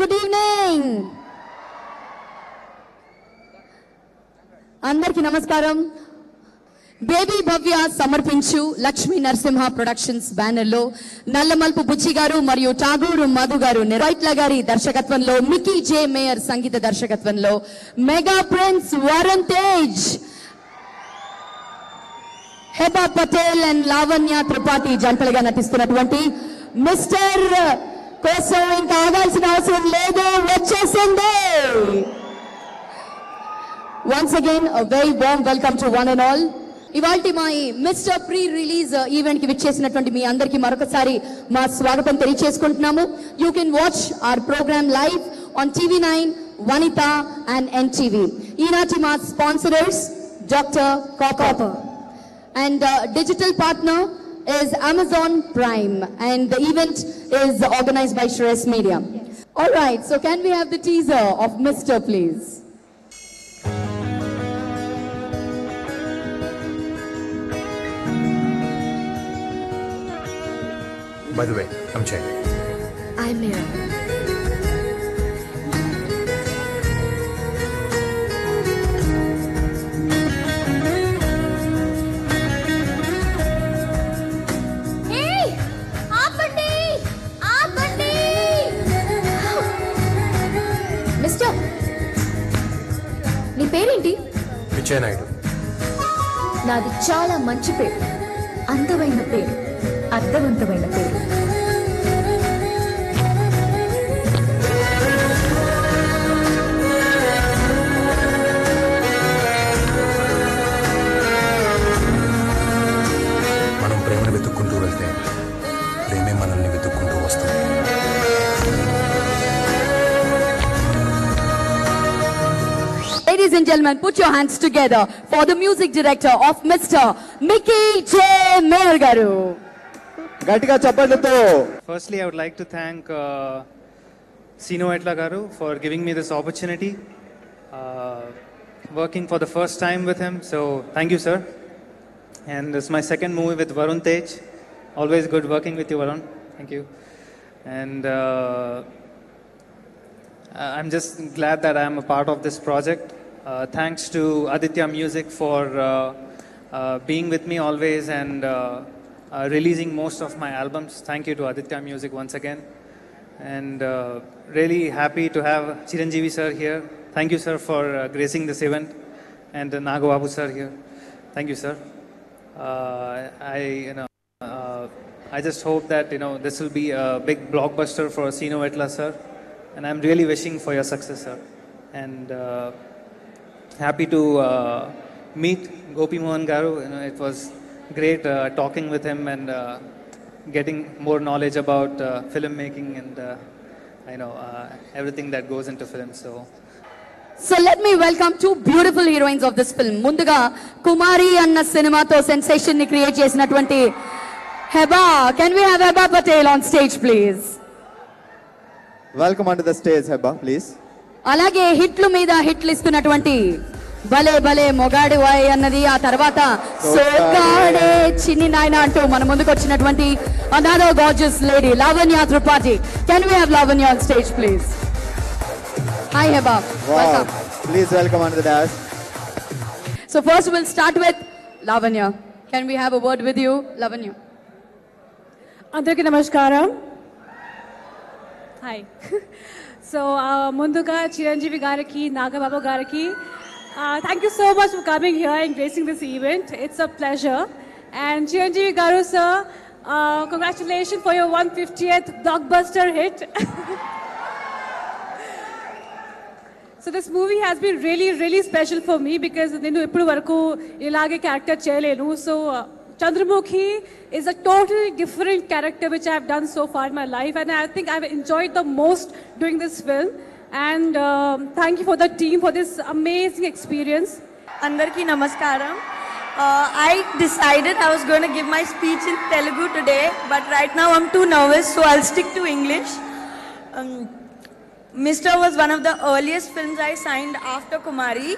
good evening. Andarki namaskaram. Baby Bhavya సమర్పించు Lakshmi Narasimha productions banner లో నల్లమల్పు బుచ్చి గారు మరియు ఠాగూరు మధు గారు నిర్వైట్ల గారి దర్శకత్వంలో మికీ జే మేయర్ సంగీత దర్శకత్వంలో mega prince Varun Tej, Hebah Patel and Lavanya Tripathi జంటలుగా నటిస్తున్నటువంటి మిస్టర్ కోసం ఇంకా ఆగాల్సిన అవసరం లేదు, వచ్చేసింది. Once again a very warm welcome to one and all. ఇవాల్టి మా ఈ మిస్టర్ ప్రీ రిలీజ్ ఈవెంట్ కి విచ్చేసినటువంటి మీ అందరికి మరొకసారి మా స్వాగతం తెలియజేసుకుంటున్నాము. You can watch our programme live on TV9, Vanitha and NTV. ఈనాటి మా sponsors doctor copper and digital partner is Amazon Prime and the event is organized by Shreyas Media. All right, so can we have the teaser of Mr. please? By the way, I'm Jay. I'm Mira. Hey! Aapandi! Aapandi! Mister, నీ పేరేంటి? విజయ్ నాయుడు. నాది చాలా మంచి పేరు, అందమైన పేరు, అర్థవంతమైన పేరు. మనం ప్రేమను వెతుక్కుంటూ వెళ్తే ప్రేమే మనల్ని వెతుక్కుంటూ వస్తుంది. Ladies and gentlemen, put your hands together for the music director of Mr. Mickey J. Mayer garu. గట్టిగా చెప్పండితో. Firstly, I would like to thank Sino Etla garu for giving me this opportunity, working for the first time with him. So thank you, sir. And this is my second movie with Varun Tej. Always good working with you, Varun. Thank you. And I'm just glad that I'm a part of this project. Thanks to Aditya Music for being with me always and releasing most of my albums. Thank you to Aditya Music once again. And really happy to have Chiranjeevi sir here. Thank you, sir, for gracing this event. And Nagababu sir here. Thank you, sir. I just hope that this will be a big blockbuster for Sino Etla sir. And I'm really wishing for your success, sir. And happy to meet Gopi Mohan garu. It was great talking with him and getting more knowledge about filmmaking and everything that goes into film. So let me welcome two beautiful heroines of this film. Munduga Kumari anna cinema to sensation ni create chesinatuvanti Heba. Can we have Heba Patel on stage, please? Welcome on to the stage Hebba please. అలాగే హిట్లు మీద హిట్లు ఇస్తున్నటువంటి భలే భలే మొగాడి వాయ్ అన్నది, ఆ తర్వాత సోగాడే చిన్ని నాయన అంటూ మన ముందుకు వచ్చినటువంటి another gorgeous lady, Lavanya Tripathi. Can we have Lavanya on stage, please? Hi Heba. Welcome. Please welcome on to the dash. So first we'll start with Lavanya. Can we have a word with you, Lavanya? అందరికీ నమస్కారం. Hi. So ముందుగా చిరంజీవి గారికి, నాగబాబు గారికి thank you so much for coming here and gracing this event. It's a pleasure. And Chiranjeevi గారు sir, congratulation for your 150th blockbuster hit. So this movie has been really, really special for me because నేను ఇప్పుడు వరకు ఇలాగే character చేయలేను. So Chandramukhi is a totally different character which I have done so far in my life, and I think I've enjoyed the most doing this film. And thank you for the team for this amazing experience. Andarki namaskaram. I decided I was going to give my speech in Telugu today, but right now I'm too nervous, so I'll stick to English. Mr. was one of the earliest films I signed after Kumari,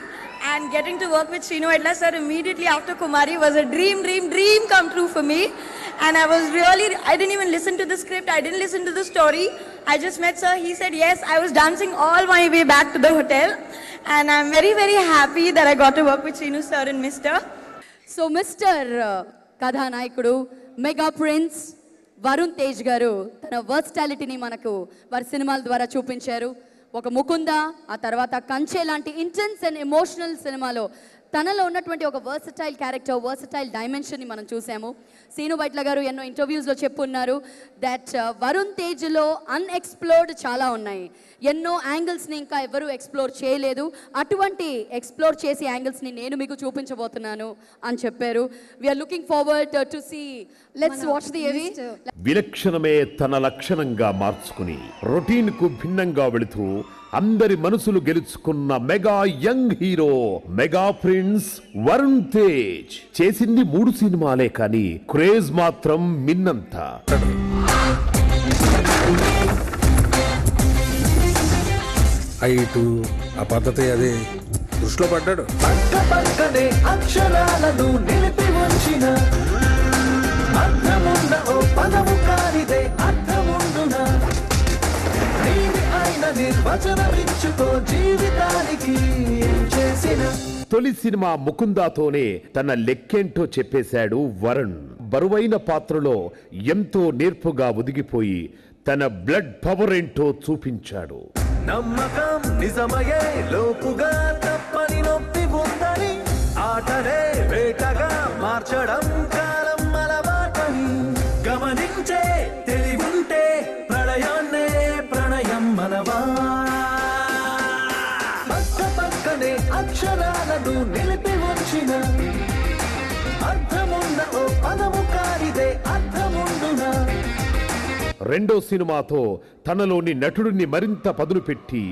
and getting to work with Srinu Vaidla sir immediately after Kumari was a dream come true for me. And I didn't even listen to the script, I didn't listen to the story. I just met sir, he said yes, I was dancing all my way back to the hotel. And I'm very, very happy that I got to work with Srinu sir and Mr. So mister కథానాయకుడు mega prince Varun Tej గారు తన వర్స్టాలిటీని మనకు వారి సినిమాల ద్వారా చూపించారు. ఒక ముకుంద, ఆ తర్వాత కంచె లాంటి ఇంటెన్స్ అండ్ ఎమోషనల్ సినిమాలో తనలో ఉన్నటువంటి ఒక వర్సటైల్ క్యారెక్టర్, వర్సటైల్ డైమెన్షన్ని మనం చూసాము. సీను వైట్ల గారు ఎన్నో ఇంటర్వ్యూస్లో చెప్పున్నారు దట్ వరుణ్ తేజ్లో అన్ఎక్స్ప్లోర్డ్ చాలా ఉన్నాయి, ఎన్నో యాంగిల్స్ని ఇంకా ఎవరు ఎక్స్ప్లోర్ చేయలేదు, అటువంటి ఎక్స్ప్లోర్ చేసే యాంగిల్స్ని నేను మీకు చూపించబోతున్నాను అని చెప్పారు. We are looking forward to see, let's watch the AV. విలక్షణమే తన లక్షణంగా మార్చుకుని రొటీన్ కు భిన్నంగా వెళుతూ అందరి మనసులు గెలుచుకున్న mega young hero mega prince Varun Tej. చేసింది 3 సినిమాలే కానీ క్రేజ్ మాత్రం మిన్నంత. హైటు ఆ పద్ధతి అది దృష్టిలో పడ్డాడు. పక్కనే అక్షరాలను నిలిపి ఉంచిన అర్థమున్న ఓ పదము కానిదే అర్థముండునా, నీది ఆయన నిర్వచనమిచ్చుకో జీవితానికి చేసిన. తొలి సినిమా ముకుందాతోనే తన లెక్కేంటో చెప్పేశాడు వరుణ్. బరువైన పాత్రలో ఎంతో నేర్పుగా ఒదిగిపోయి తన బ్లడ్ పవర్ ఏంటో చూపించాడు. నమ్మకం నిజమయ్యే లోపుగా తప్పని నొప్పి ఉందని, ఆటనే వేటగా మార్చడం కాలం అలవాటని గమనించే తెలివుంటే ప్రళయాన్నే ప్రణయం మనవా. పక్కనే అక్షరాలను నిలిపి ఉంచిన అర్థమున్న ఓ పదము కానిదే అర్థముండునా. రెండో సినిమాతో తనలోని నటుడిని మరింత పదును పెట్టి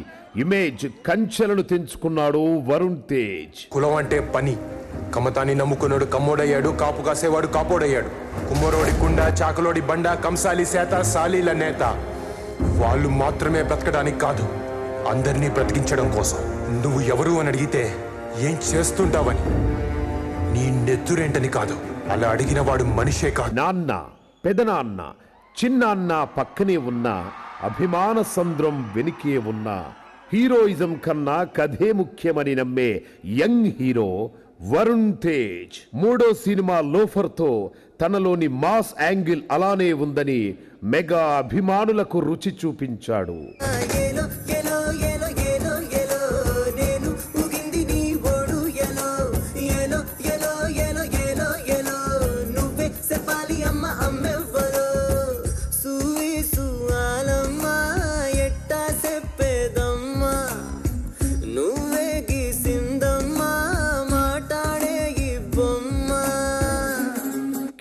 ఇమేజ్ కంచెలను తెంచుకున్నాడు వరుణ్ తేజ్. కులం అంటే పని, కమతాన్ని నమ్ముకున్నాడు కమ్మోడయ్యాడు, కాపు కాసేవాడు కాపోడయ్యాడు. కుమ్మరోడి కుండ, చాకలోడి బండ, కంసాలి సేత, సాలీల నేత. వాళ్ళు మాత్రమే బ్రతకడానికి కాదు, అందరినీ బ్రతికించడం కోసం. నువ్వు ఎవరు అని అడిగితే ఏం చేస్తుంటావని, నీ నెత్తురేంటని కాదు, అలా అడిగిన వాడు మనిషే కాదు. నాన్న, పెదనాన్న, చిన్నాన్న పక్కనే ఉన్న అభిమాన సంద్రం వెనుకే ఉన్న హీరోయిజం కన్నా కథే ముఖ్యమని నమ్మే యంగ్ హీరో వరుణ్ తేజ్. 3వ సినిమా లోఫర్తో తనలోని మాస్ యాంగిల్ అలానే ఉందని మెగా అభిమానులకు రుచి చూపించాడు.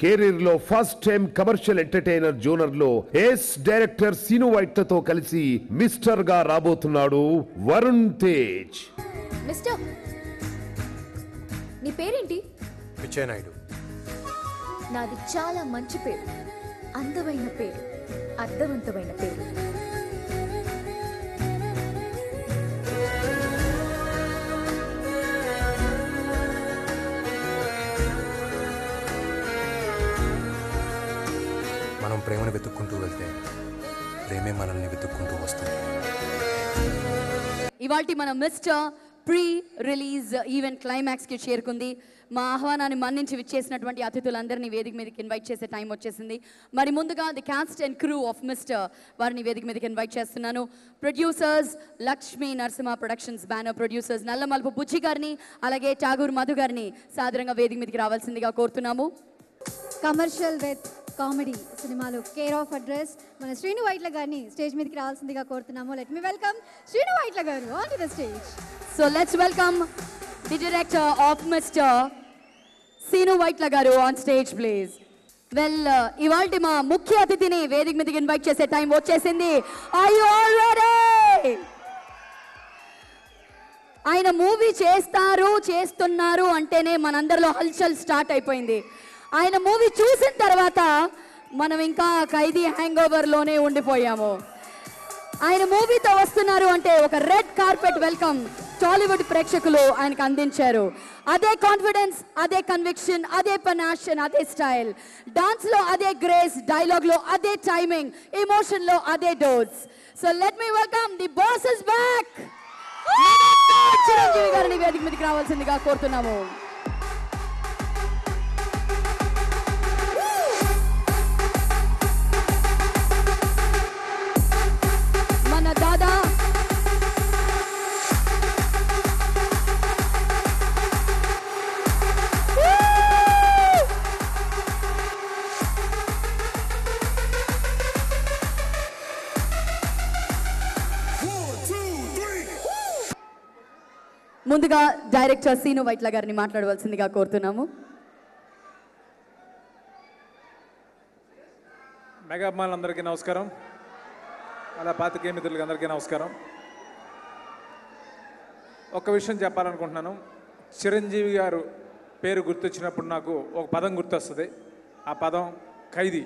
కెరీర్ లో first time commercial entertainer genre లో ఎస్ డైరెక్టర్ సీను వైట్లతో కలిసి మిస్టర్ గా రాబోతున్నాడు వరుణ్ తేజ్. మిస్టర్, నీ పేరేంటి? పిచ్చేనాయుడు. నాది చాలా మంచి పేరు, అందమైన పేరు, అర్థవంతమైన పేరు. మనం ప్రేమను వెతుక్కుంటూ వెళ్తే ప్రేమే మనల్ని వెతుక్కుంటూ వస్తుంది. ఇవాల్టి మన mister pre release event climax కి చేరుకుంది. మా ఆహ్వానాన్ని మన్నించి విచ్చేసినటువంటి అతిథులందరినీ వేదిక మీదకి ఇన్వైట్ చేసే టైం వచ్చేసింది. మరి ముందుగా the cast and crew of mister వారిని వేదిక మీదకి ఇన్వైట్ చేస్తున్నాను. Producers Lakshmi Narasimha productions banner producers Nallamalupu Bujji గారిని, అలాగే ఠాగూర్ మధు గారిని సాదరంగా వేదిక మీదకి రావాల్సిందిగా కోరుతున్నాము. కమర్షియల్ విత్ కామెడీ సినిమాలు కేర్ ఆఫ్ అడ్రస్ మన శ్రీను వైట్ల గారిని స్టేజ్ మీదకి రావాల్సిందిగా కోరుతున్నాము. Let me welcome Srinu Vaitla గారు on to the stage. So let's welcome the director of mister Seenu Vaitla గారు ఆన్ స్టేజ్ ప్లీజ్. వెల్, ఇవాల్టి మా ముఖ్య అతిథిని వేదిక మీదకి ఇన్వైట్ చేసే టైం వచ్చేసింది. Are you all ready? ఆయన మూవీ చేస్తున్నారు అంటేనే మనందరిలో హల్చల్ స్టార్ట్ అయిపోయింది. ఆయన మూవీ చూసిన తర్వాత మనం ఇంకా ఖైదీ హ్యాంగ్ ఓవర్లోనే ఉండిపోయాము. ఆయన మూవీతో వస్తున్నారు అంటే ఒక రెడ్ కార్పెట్ వెల్కమ్ టాలీవుడ్ ప్రేక్షకులు ఆయనకు అందించారు. అదే కాన్ఫిడెన్స్, అదే కన్విక్షన్, అదే పనాషన్, అదే స్టైల్. డాన్స్ లో అదే గ్రేస్, డైలాగ్ లో అదే టైమింగ్, ఎమోషన్ లో అదే dose. So let me welcome the boss is back. Chiranjeevi గారిని వేదిక మీదకి రావాల్సిందిగా కోరుతున్నాము. మన దాదా ముందుగా డైరెక్టర్ సీను వైట్ల గారిని మాట్లాడవలసిందిగా కోరుతున్నాము. మెగా అభిమానులందరికీ నమస్కారం, అలా పాతికేయ మిత్రులకి అందరికీ నమస్కారం. ఒక విషయం చెప్పాలనుకుంటున్నాను. చిరంజీవి గారు పేరు గుర్తొచ్చినప్పుడు నాకు ఒక పదం గుర్తొస్తుంది. ఆ పదం ఖైదీ.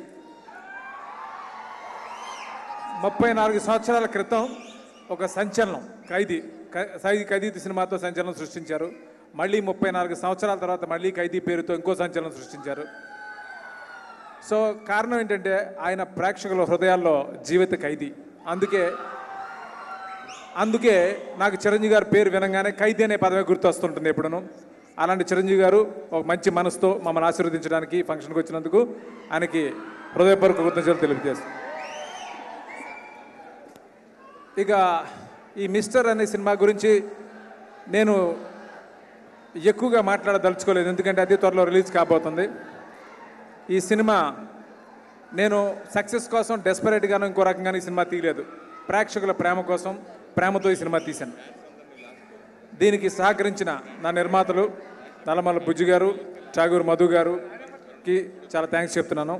34 సంవత్సరాల క్రితం ఒక సంచలనం ఖైదీ సినిమాతో సంచలనం సృష్టించారు. మళ్ళీ 34 సంవత్సరాల తర్వాత మళ్ళీ ఖైదీ పేరుతో ఇంకో సంచలనం సృష్టించారు. సో కారణం ఏంటంటే ఆయన ప్రేక్షకుల హృదయాల్లో జీవిత ఖైదీ. అందుకే నాకు చిరంజీవి గారి పేరు వినంగానే ఖైదీ అనే పదమే గుర్తొస్తుంటుంది ఎప్పుడూ. అలాంటి చిరంజీవి గారు ఒక మంచి మనసుతో మమ్మల్ని ఆశీర్వదించడానికి ఫంక్షన్కి వచ్చినందుకు ఆయనకి హృదయపూర్వక కృతజ్ఞతలు తెలియజేస్తాను. ఇక ఈ మిస్టర్ అనే సినిమా గురించి నేను ఎక్కువగా మాట్లాడదలుచుకోలేదు, ఎందుకంటే అతి త్వరలో రిలీజ్ కాబోతుంది. ఈ సినిమా నేను సక్సెస్ కోసం డెస్పరేట్గాను ఇంకో రకంగానే ఈ సినిమా తీయలేదు. ప్రేక్షకుల ప్రేమ కోసం, ప్రేమతో ఈ సినిమా తీశాను. దీనికి సహకరించిన నా నిర్మాతలు నల్లమల్ల బుజ్జి గారు, ఠాగూర్ మధు గారుకి చాలా థ్యాంక్స్ చెప్తున్నాను.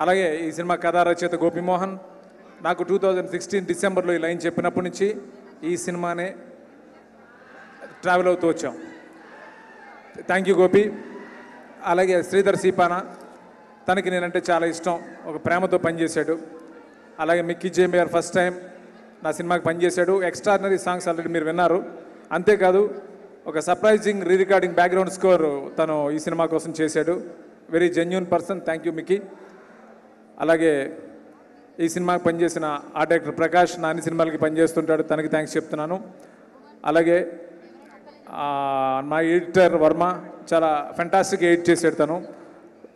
అలాగే ఈ సినిమా కథా రచయిత గోపిమోహన్. నాకు 2016 డిసెంబర్లో ఈ లైన్ చెప్పినప్పటి నుంచి ఈ సినిమానే ట్రావెల్ అవుతూ వచ్చాం. Thank you Gopi. అలాగే శ్రీధర్ సీపానా, తనకి నేనంటే చాలా ఇష్టం, ఒక ప్రేమతో పనిచేశాడు. అలాగే మిక్కీ జేమియర్ ఫస్ట్ టైం నా సినిమాకి పనిచేశాడు. ఎక్స్ట్రాడినరీ సాంగ్స్ ఆల్రెడీ మీరు విన్నారు. అంతేకాదు ఒక surprising re recording background score తను ఈ సినిమా కోసం చేశాడు. Very genuine person. Thank you Mickey. అలాగే ఈ సినిమాకి పనిచేసిన ఆర్ట్ డైరెక్టర్ ప్రకాష్ నా అన్ని సినిమాలకి పనిచేస్తుంటాడు, తనకి థ్యాంక్స్ చెప్తున్నాను. అలాగే మా ఎడిటర్ వర్మ చాలా ఫెంటాస్టిక్ ఎడిట్ చేశాడు, తను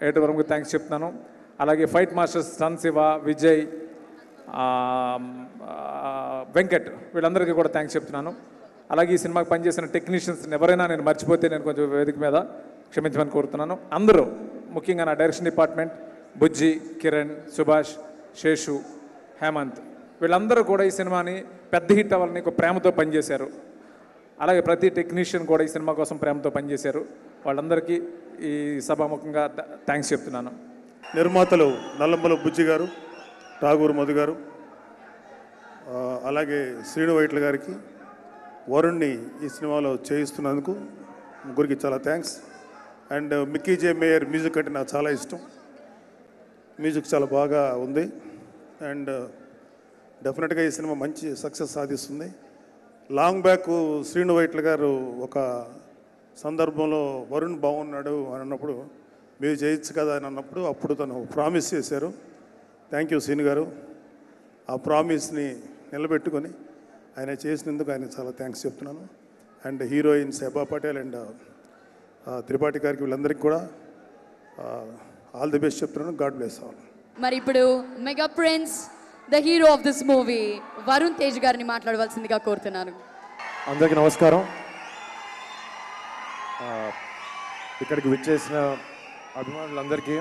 ఎడిటర్ వర్మకి థ్యాంక్స్ చెప్తున్నాను. అలాగే ఫైట్ మాస్టర్స్ సన్ శివ, విజయ్, వెంకట్, వీళ్ళందరికీ కూడా థ్యాంక్స్ చెప్తున్నాను. అలాగే ఈ సినిమాకి పనిచేసిన టెక్నీషియన్స్ ఎవరైనా నేను మర్చిపోతే నేను కొంచెం వేదిక మీద క్షమించమని కోరుతున్నాను. అందరూ, ముఖ్యంగా నా డైరెక్షన్ డిపార్ట్మెంట్ బుజ్జి, కిరణ్, సుభాష్, శేషు, హేమంత్, వీళ్ళందరూ కూడా ఈ సినిమాని పెద్ద హిట్ అవ్వాలని ఒక ప్రేమతో పనిచేశారు. అలాగే ప్రతి టెక్నీషియన్ కూడా ఈ సినిమా కోసం ప్రేమతో పనిచేశారు. వాళ్ళందరికీ ఈ సభాముఖంగా థ్యాంక్స్ చెప్తున్నాను. నిర్మాతలు నల్లమల్ల బుజ్జి గారు, ఠాగూర్ మధు గారు, అలాగే శ్రీను వైట్ల గారికి, వరుణ్ని ఈ సినిమాలో చేయిస్తున్నందుకు ముగ్గురికి చాలా thanks. And Mickey J mayor music అంటే నాకు చాలా ఇష్టం. మ్యూజిక్ చాలా బాగా ఉంది. అండ్ డెఫినెట్గా ఈ సినిమా మంచి సక్సెస్ సాధిస్తుంది. లాంగ్ బ్యాక్ శ్రీను వైట్ల గారు ఒక సందర్భంలో వరుణ్ బాగున్నాడు అని అన్నప్పుడు మీరు చేయొచ్చు కదా అని అన్నప్పుడు అప్పుడు తను ప్రామిస్ చేశారు. థ్యాంక్ యూ శ్రీను గారు. ఆ ప్రామిస్ని నిలబెట్టుకొని ఆయన చేసినందుకు ఆయన చాలా థ్యాంక్స్ చెప్తున్నాను. And heroine Shobha Patel and Tripathi గారికి వీళ్ళందరికీ కూడా ఆల్ ది బెస్ట్ చెప్తున్నాను. God bless all. మరి ఇప్పుడు mega prince, the hero of this movie Varun Tej గారిని మాట్లాడవలసిందిగా కోరుతున్నాను. అందరికీ నమస్కారం. ఇక్కడికి విచ్చేసిన అభిమానులందరికీ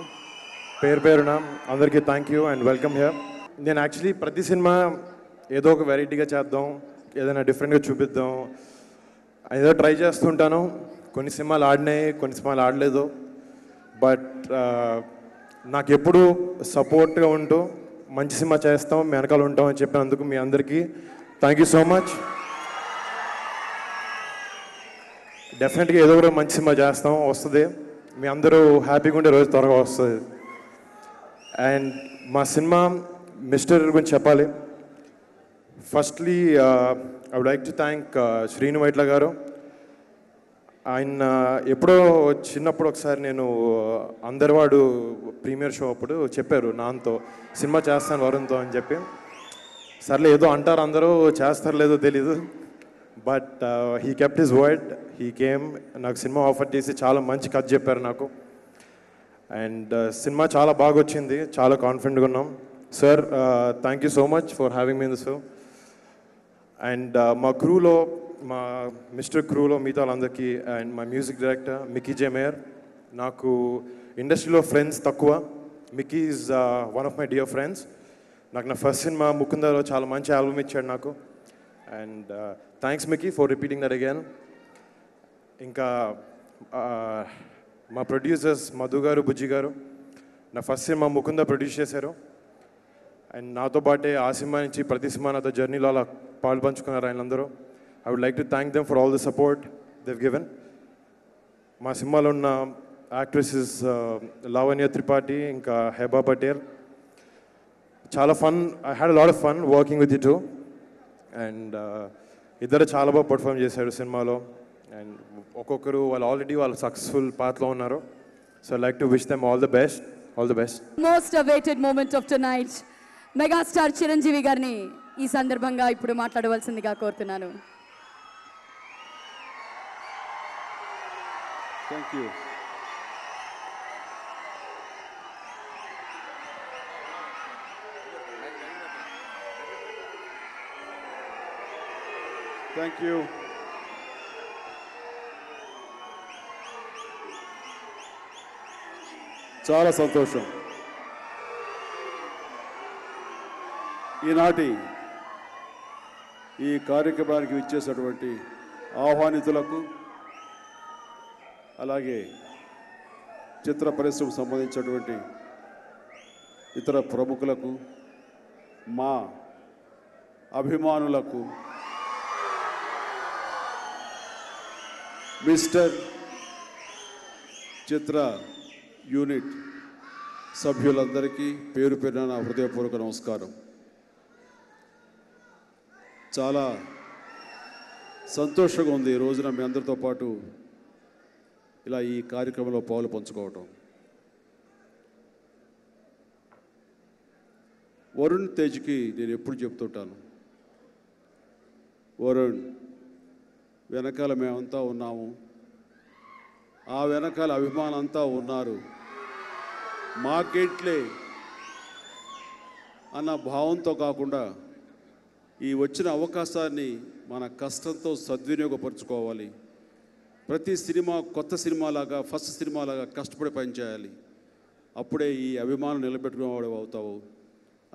పేరు పేరున అందరికీ thank you and welcome here. నేను యాక్చువల్లీ ప్రతి సినిమా ఏదో ఒక వెరైటీగా చేద్దాం, ఏదైనా డిఫరెంట్గా చూపిద్దాం, ఏదో ట్రై చేస్తుంటాను. కొన్ని సినిమాలు ఆడినాయి, కొన్ని సినిమాలు ఆడలేదు. బట్ నాకు ఎప్పుడు సపోర్ట్గా ఉంటూ మంచి సినిమా చేస్తాం, మీ వెనకాల ఉంటాం అని చెప్పినందుకు మీ అందరికీ థ్యాంక్ యూ సో మచ్. డెఫినెట్గా ఏదో ఒక మంచి సినిమా చేస్తాం, వస్తుంది. మీ అందరూ హ్యాపీగా ఉండే రోజు త్వరగా వస్తుంది. అండ్ మా సినిమా మిస్టర్ గురించి చెప్పాలి. Firstly I would like to thank Srinu Vaitla గారు. ఆయన ఎప్పుడో చిన్నప్పుడు ఒకసారి నేను అందరివాడు ప్రీమియర్ షో అప్పుడు చెప్పారు నాన్నతో సినిమా చేస్తాను వరుణ్తో అని చెప్పి. సర్లే ఏదో అంటారు అందరూ, చేస్తారు లేదో తెలీదు. But he kept his word. He came, నాకు సినిమా ఆఫర్ చేసి చాలా మంచి కథ చెప్పారు నాకు. అండ్ సినిమా చాలా బాగా వచ్చింది, చాలా కాన్ఫిడెంట్గా ఉన్నాం. Sir thank you so much for having me in the show. And మా క్రూలో, మా మిస్టర్ క్రూలో మిగతా వాళ్ళందరికీ, అండ్ మా మ్యూజిక్ డైరెక్టర్ మిక్కీ జే మేయర్. నాకు ఇండస్ట్రీలో ఫ్రెండ్స్ తక్కువ, Mickey is one of my dear friends. నాకు నా ఫస్ట్ సినిమా ముకుందలో చాలా మంచి ఆల్బమ్ ఇచ్చాడు నాకు. And thanks Mickey for repeating that again. ఇంకా మా ప్రొడ్యూసర్స్ మధు గారు, బుజ్జి గారు నా ఫస్ట్ సినిమా ముకుంద ప్రొడ్యూస్ చేశారు. అండ్ నాతో పాటే ఆ సినిమా నుంచి ప్రతి సినిమా నాతో జర్నీలో అలా పాలు పంచుకున్నారు ఆయనందరూ. I would like to thank them for all the support they've given. మా సినిమాలో ఉన్న యాక్ట్రెసెస్ లావణ్య త్రిపాఠి, ఇంకా హెబా పటేల్. చాలా fun, I had lot of fun working with you two. And ఇద్దరు చాలా బాగా పర్ఫామ్ చేశారు సినిమాలో. అండ్ ఒక్కొక్కరు వాళ్ళు ఆల్రెడీ వాళ్ళు సక్సెస్ఫుల్ పాత్రలో ఉన్నారు. So I like to wish them all the best. All the best. Most awaited moment of tonight, megastar Chiranjeevi గారిని ఈ సందర్భంగా ఇప్పుడు మాట్లాడవలసిందిగా కోరుతున్నాను. Thank you. Thank you. చాలా సంతోషం. ఈనాటి ఈ కార్యక్రమానికి విచ్చేసినటువంటి ఆహ్వానితులకు, అలాగే చిత్ర పరిశ్రమకు సంబంధించినటువంటి ఇతర ప్రముఖులకు, మా అభిమానులకు, మిస్టర్ చిత్ర యూనిట్ సభ్యులందరికీ పేరు పేరున నా హృదయపూర్వక నమస్కారం. చాలా సంతోషంగా ఉంది ఈ రోజున మీ అందరితో పాటు ఇలా ఈ కార్యక్రమంలో పాలు పంచుకోవటం. వరుణ్ తేజ్కి నేను ఎప్పుడు చెప్తుంటాను, వరుణ్ వెనకాల మేమంతా ఉన్నాము, ఆ వెనకాల అభిమానంతా ఉన్నారు, మాకేట్లే అన్న భావంతో కాకుండా ఈ వచ్చిన అవకాశాన్ని మన కష్టంతో సద్వినియోగపరుచుకోవాలి. ప్రతి సినిమా కొత్త సినిమాలాగా, ఫస్ట్ సినిమాలాగా కష్టపడి పనిచేయాలి. అప్పుడే ఈ అభిమానం నిలబెట్టుకునేవాడు అవుతావు,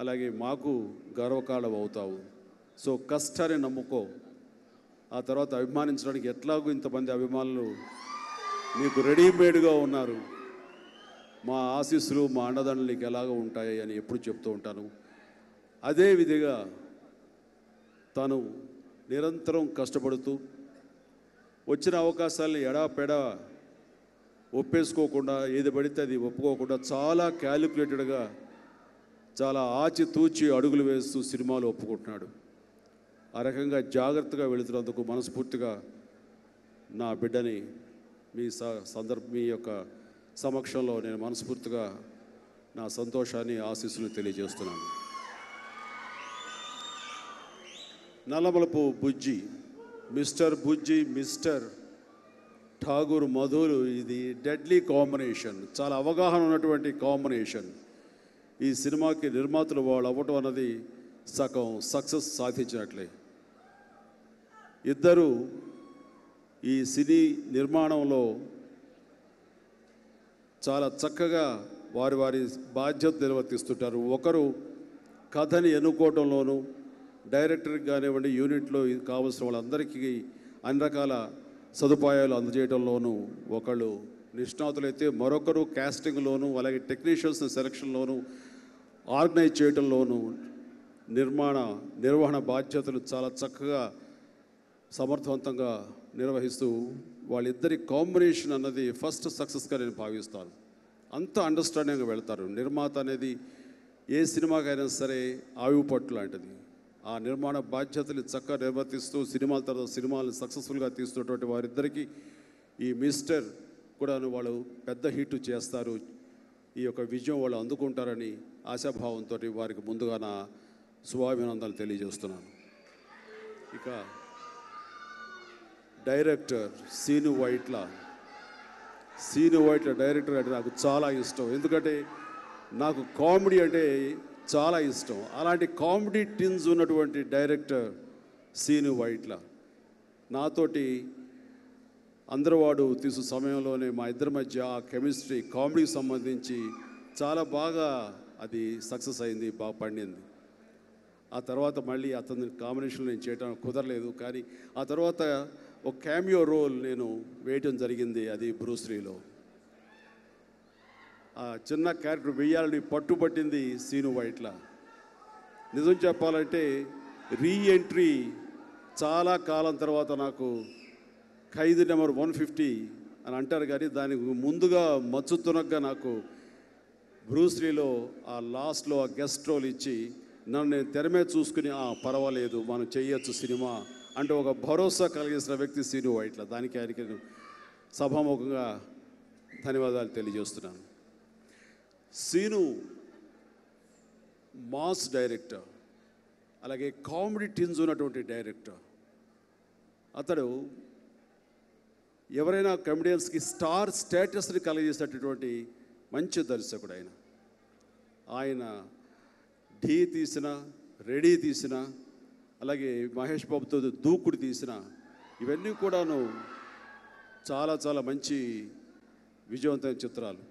అలాగే మాకు గర్వకారణం అవుతావు. సో కష్టాన్ని నమ్ముకో, ఆ తర్వాత అభిమానించడానికి ఎట్లాగూ ఇంతమంది అభిమానులు మీకు రెడీమేడ్గా ఉన్నారు. మా ఆశీస్సులు, మా అండదండలు నీకు ఎలాగో ఉంటాయి అని ఎప్పుడు చెప్తూ ఉంటాను. అదే విధిగా తను నిరంతరం కష్టపడుతూ వచ్చిన అవకాశాలను ఎడాపెడా ఒప్పేసుకోకుండా, ఏది పడితే అది ఒప్పుకోకుండా చాలా క్యాలిక్యులేటెడ్గా, చాలా ఆచితూచి అడుగులు వేస్తూ సినిమాలు ఒప్పుకుంటున్నాడు. ఆ రకంగా జాగ్రత్తగా వెళుతున్నందుకు మనస్ఫూర్తిగా నా బిడ్డని మీ యొక్క సమక్షంలో నేను మనస్ఫూర్తిగా నా సంతోషాన్ని, ఆశీస్సులు తెలియజేస్తున్నాను. నల్లమలపు బుజ్జి, మిస్టర్ బుజ్జి, మిస్టర్ ఠాగూర్ మధులు, ఇది డెడ్లీ కాంబినేషన్, చాలా అవగాహన ఉన్నటువంటి కాంబినేషన్. ఈ సినిమాకి నిర్మాతలు వాళ్ళు అవ్వటం అన్నది సగం సక్సెస్ సాధించినట్లే. ఇద్దరు ఈ సినీ నిర్మాణంలో చాలా చక్కగా వారి వారి బాధ్యత నిర్వర్తిస్తుంటారు. ఒకరు కథని ఎన్నుకోవడంలోనూ, డైరెక్టర్కి కానివ్వండి, యూనిట్లో కావాల్సిన వాళ్ళందరికీ అన్ని రకాల సదుపాయాలు అందజేయడంలోనూ ఒకళ్ళు నిష్ణాతులైతే, మరొకరు కాస్టింగ్లోనూ, అలాగే టెక్నీషియన్స్ సెలక్షన్లోనూ, ఆర్గనైజ్ చేయడంలోనూ, నిర్వహణ బాధ్యతలు చాలా చక్కగా సమర్థవంతంగా నిర్వహిస్తూ వాళ్ళిద్దరి కాంబినేషన్ అన్నది ఫస్ట్ సక్సెస్గా నేను భావిస్తాను. అంత అండర్స్టాండింగ్గా వెళ్తారు. నిర్మాత అనేది ఏ సినిమాకైనా సరే ఆయువు పట్టు లాంటిది. ఆ నిర్మాణ బాధ్యతలు చక్కగా నిర్వర్తిస్తూ సినిమాల తర్వాత సినిమాలను సక్సెస్ఫుల్గా తీస్తున్నటువంటి వారిద్దరికీ ఈ మిస్టర్ కూడా వాళ్ళు పెద్ద హిట్ చేస్తారు, ఈ యొక్క విజయం వాళ్ళు అందుకుంటారని ఆశాభావంతో వారికి ముందుగా నా శుభాభినందనలు తెలియజేస్తున్నాను. ఇక డైరెక్టర్ సీను వైట్ల డైరెక్టర్ అంటే నాకు చాలా ఇష్టం. ఎందుకంటే నాకు కామెడీ అంటే చాలా ఇష్టం. అలాంటి కామెడీ టిన్స్ ఉన్నటువంటి డైరెక్టర్ సీను వైట్ల నాతోటి అందరవాడు తీసు సమయంలోనే మా ఇద్దరి మధ్య ఆ కెమిస్ట్రీ కామెడీకి సంబంధించి చాలా బాగా అది సక్సెస్ అయింది, బాగా పండింది. ఆ తర్వాత మళ్ళీ అతని కాంబినేషన్ నేను చేయడం కుదరలేదు. కానీ ఆ తర్వాత ఒక క్యామియో రోల్ నేను వేయటం జరిగింది, అది బ్రూస్లీలో. ఆ చిన్న క్యారెక్టర్ వేయాలని పట్టుబట్టింది సీను వైట్ల. నిజం చెప్పాలంటే రీఎంట్రీ చాలా కాలం తర్వాత నాకు ఖైదీ నెంబర్ 150 అని అంటారు, కానీ దానికి ముందుగా మచ్చుతునగ్గా నాకు బ్రూస్లీలో ఆ లాస్ట్లో ఆ గెస్ట్ రోల్ ఇచ్చి నన్ను నేను తెర మీద చూసుకుని పర్వాలేదు మనం చేయొచ్చు సినిమా అంటే ఒక భరోసా కలిగించిన వ్యక్తి సీను వైట్ల. దానికి ఆయనకి నేను సభాముఖంగా ధన్యవాదాలు తెలియజేస్తున్నాను. సీను మాస్ డైరెక్టర్, అలాగే కామెడీ టిన్స్ ఉన్నటువంటి డైరెక్టర్. అతడు ఎవరైనా కమెడియన్స్కి స్టార్ స్టేటస్ని కలిగజేసేటటువంటి మంచి దర్శకుడు ఆయన ఢీ తీసిన, రెడీ తీసిన, అలాగే మహేష్ బాబుతో దూకుడు తీసిన, ఇవన్నీ కూడాను చాలా చాలా మంచి విజయవంతమైన చిత్రాలు.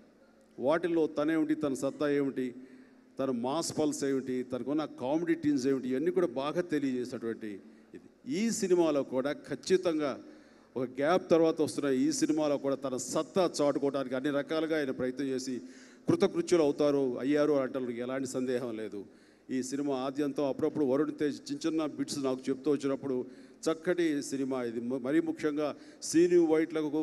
వాటిల్లో తనేమిటి, తన సత్తా ఏమిటి, తన మాస్ పల్స్ ఏమిటి, తనకున్న కామెడీ టీన్స్ ఏమిటి, ఇవన్నీ కూడా బాగా తెలియజేసినటువంటి ఇది. ఈ సినిమాలో కూడా ఖచ్చితంగా ఒక గ్యాప్ తర్వాత వస్తున్న ఈ సినిమాలో కూడా తన సత్తా చాటుకోవడానికి అన్ని రకాలుగా ఆయన ప్రయత్నం చేసి కృతకృత్యులు అయ్యారు అంటే ఎలాంటి సందేహం లేదు. ఈ సినిమా ఆద్యంతం అప్పుడప్పుడు వరుణ్ తేజ్ చిన్న చిన్న బిట్స్ నాకు చెప్తూ వచ్చినప్పుడు చక్కటి సినిమా ఇది. మరీ ముఖ్యంగా సీను వైట్లకు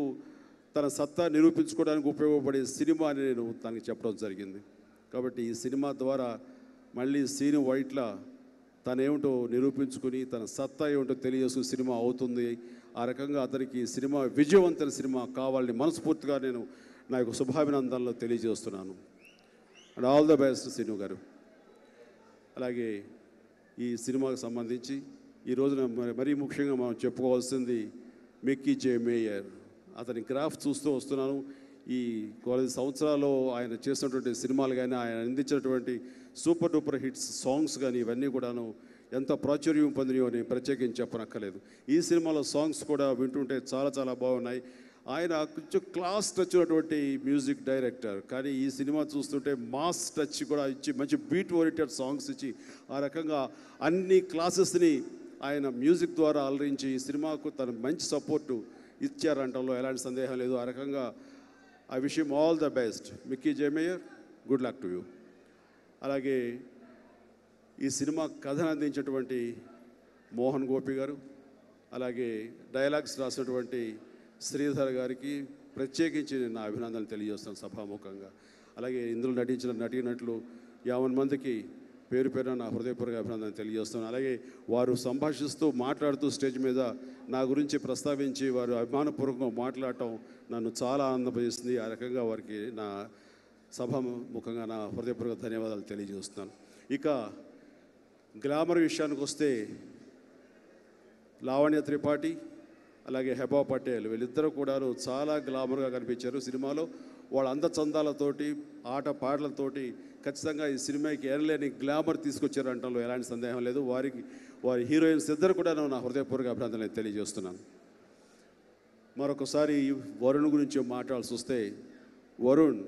తన సత్తా నిరూపించుకోవడానికి ఉపయోగపడే సినిమా అని నేను తనకి చెప్పడం జరిగింది. కాబట్టి ఈ సినిమా ద్వారా మళ్ళీ సీను వైట్ల తనేమిటో నిరూపించుకుని తన సత్తా ఏమిటో తెలియజేసుకుని సినిమా అవుతుంది. ఆ రకంగా అతనికి సినిమా విజయవంతమైన సినిమా కావాలని మనస్ఫూర్తిగా నేను నా యొక్క శుభాభినందనలు తెలియజేస్తున్నాను. And all the best Seenu గారు. అలాగే ఈ సినిమాకు సంబంధించి ఈ రోజున మరీ ముఖ్యంగా మనం చెప్పుకోవాల్సింది మిక్కీ జే మేయర్. అతని గ్రాఫ్ చూస్తూ వస్తున్నాను. ఈ కొన్ని సంవత్సరాల్లో ఆయన చేసినటువంటి సినిమాలు కానీ ఆయన అందించినటువంటి సూపర్ డూపర్ హిట్స్ సాంగ్స్ కానీ ఇవన్నీ కూడాను ఎంత ప్రాచుర్యం పొందినయో అని ప్రత్యేకించి చెప్పనక్కర్లేదు. ఈ సినిమాలో సాంగ్స్ కూడా వింటుంటే చాలా చాలా బాగున్నాయి. ఆయన కొంచెం క్లాస్ టచ్ ఉన్నటువంటి మ్యూజిక్ డైరెక్టర్, కానీ ఈ సినిమా చూస్తుంటే మాస్ టచ్ కూడా ఇచ్చి మంచి బీట్ ఓరియంటెడ్ సాంగ్స్ ఇచ్చి ఆ రకంగా అన్ని క్లాసెస్ని ఆయన మ్యూజిక్ ద్వారా అలరించి ఈ సినిమాకు తన మంచి సపోర్టు ఇచ్చారంటంలో ఎలాంటి సందేహం లేదు. ఆ రకంగా I wish him all the best. Mickey J mayor, good luck to you. అలాగే ఈ సినిమా కథను అందించినటువంటి మోహన్ గోపి గారు, అలాగే డైలాగ్స్ రాసినటువంటి శ్రీధర్ గారికి ప్రత్యేకించి నేను నా అభినందనలు తెలియజేస్తాను సభాముఖంగా. అలాగే ఇందులో నటించిన నటీనటులు 50 మందికి పేరు పేరున నా హృదయపూర్వక అభినందనలు తెలియజేస్తున్నాను. అలాగే వారు సంభాషిస్తూ మాట్లాడుతూ స్టేజ్ మీద నా గురించి ప్రస్తావించి వారు అభిమానపూర్వకంగా మాట్లాడటం నన్ను చాలా ఆనందపరుస్తుంది. ఆ రకంగా వారికి నా సభాముఖంగా నా హృదయపూర్వక ధన్యవాదాలు తెలియజేస్తున్నాను. ఇక గ్లామర్ విషయానికి వస్తే లావణ్య త్రిపాఠి అలాగే హెబా పటేల్ వీళ్ళిద్దరూ కూడాను చాలా గ్లామర్గా కనిపించారు సినిమాలో. వాళ్ళ అందచందాలతోటి ఆట పాటలతోటి ఖచ్చితంగా ఈ సినిమాకి ఎనలేని గ్లామర్ తీసుకొచ్చారు అంటంలో ఎలాంటి సందేహం లేదు. వారి హీరోయిన్స్ ఇద్దరు కూడా నా హృదయపూర్వక అభినందనలు తెలియజేస్తున్నాను. మరొకసారి వరుణ్ గురించి మాట్లాడాల్సి వస్తే, వరుణ్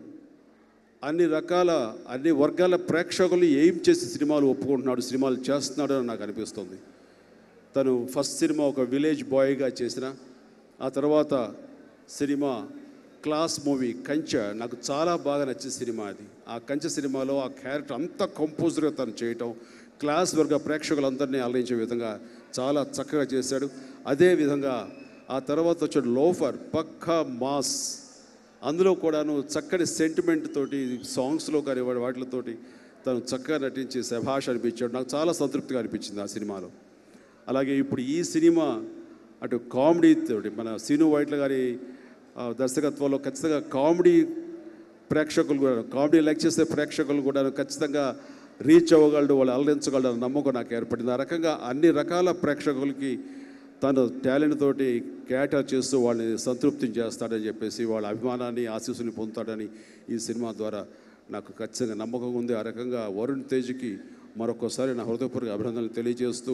అన్ని వర్గాల ప్రేక్షకులు ఏం చేసి సినిమాలు ఒప్పుకుంటున్నాడు, సినిమాలు చేస్తున్నాడు అని నాకు అనిపిస్తుంది. తను ఫస్ట్ సినిమా ఒక విలేజ్ బాయ్గా చేసిన, ఆ తర్వాత సినిమా క్లాస్ మూవీ కంచె నాకు చాలా బాగా నచ్చిన సినిమా అది. ఆ కంచె సినిమాలో ఆ క్యారెక్టర్ అంత కంపోజ్డ్గా తను చేయటం, క్లాస్ వర్గ ప్రేక్షకులందరినీ అలరించే విధంగా చాలా చక్కగా చేశాడు. అదేవిధంగా ఆ తర్వాత వచ్చాడు లోఫర్, పక్కా మాస్. అందులో కూడాను చక్కటి సెంటిమెంట్ తోటి సాంగ్స్లో కానీ వాటితోటి తను చక్కగా నటించి శభాష్ అనిపించాడు. నాకు చాలా సంతృప్తిగా అనిపించింది ఆ సినిమాలో. అలాగే ఇప్పుడు ఈ సినిమా అటు కామెడీ తోటి మన శ్రీను వైట్ల గారి దర్శకత్వంలో ఖచ్చితంగా కామెడీ ప్రేక్షకులు కూడా కామెడీ లైక్ చేసే ప్రేక్షకులు కూడా ఖచ్చితంగా రీచ్ అవ్వగలడు, వాళ్ళు అలరించగలడు అన్న నమ్మకం నాకు ఏర్పడింది. ఆ రకంగా అన్ని రకాల ప్రేక్షకులకి తను టాలెంట్ తోటి క్యాటర్ చేస్తూ వాళ్ళని సంతృప్తి చేస్తాడని చెప్పేసి వాళ్ళ అభిమానాన్ని ఆశీస్సుని పొందుతాడని ఈ సినిమా ద్వారా నాకు ఖచ్చితంగా నమ్మకం ఉంది. ఆ రకంగా వరుణ్ తేజ్కి మరొకసారి నా హృదయపూర్వక అభినందనలు తెలియజేస్తూ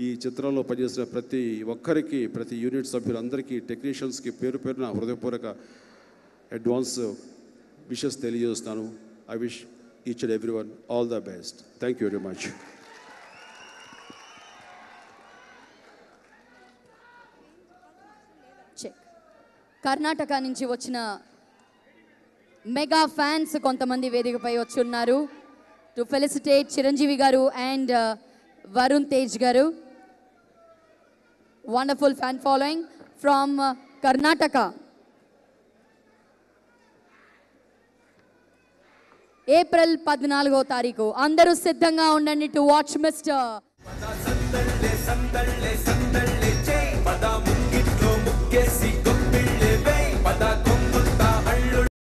ఈ చిత్రంలో పనిచేసిన ప్రతి ఒక్కరికి, ప్రతి యూనిట్ సభ్యులందరికీ, టెక్నీషియన్స్కి పేరు పేరున హృదయపూర్వక అడ్వాన్స్ విషెస్ తెలియజేస్తాను. I wish each and every one all the best. Thank you very much. Karnataka నుంచి వచ్చిన మెగా ఫ్యాన్స్ కొంతమంది వేదికపై వచ్చి ఉన్నారు టు ఫెలిసిటేట్ చిరంజీవి గారు అండ్ వరుణ్ తేజ్ గారు. Wonderful fan following from Karnataka. April 14వ తారీఖు అందరూ సిద్ధంగా ఉండండి టు వాచ్ మిస్టర్